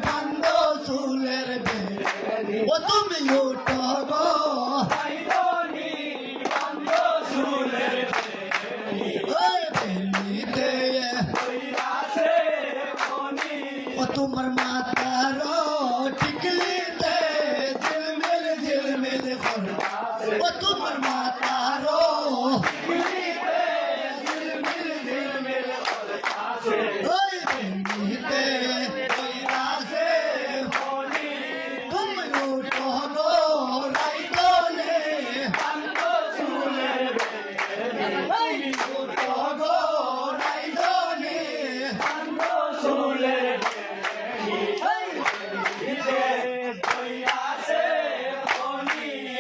বান্ধ চুলের বেনি ও তুমি উঠো গো ও তোমার মাতার টিকলিতে ঝিলমিল ঝিলমিল করে ও তোমার মাতার ওই বেনিতে তুমি উঠো গো রাইতলে উঠো গো রাইতলে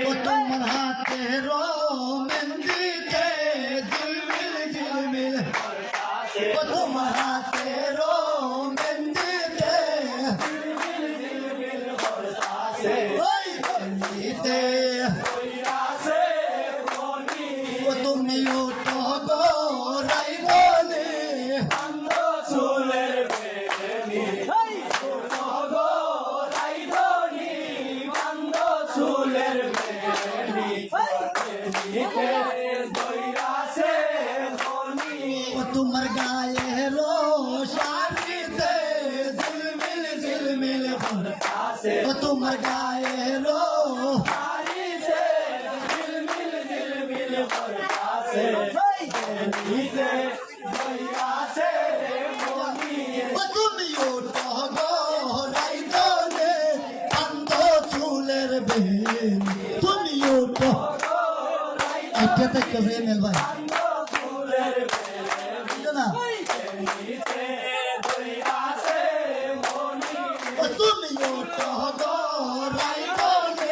ও তোমার হাতের মেহেন্দিতে ঝিলমিল ঝিলমিল ও তোমার হাতের মেহেন্দিতে ওই মেহেন্দিতে ও তুমি উঠো গো রাইতলে ও তোমার গায়ের শাড়িতে ঝিলমিল ঝিলমিল করে ও তোমার গায়ের ও তুমি উঠো গো রাইতলে বান্ধ চুলের বেনি তুমি উঠো এটা থেকে মেল ভাই না ও তুমি উঠো গো রাইতলে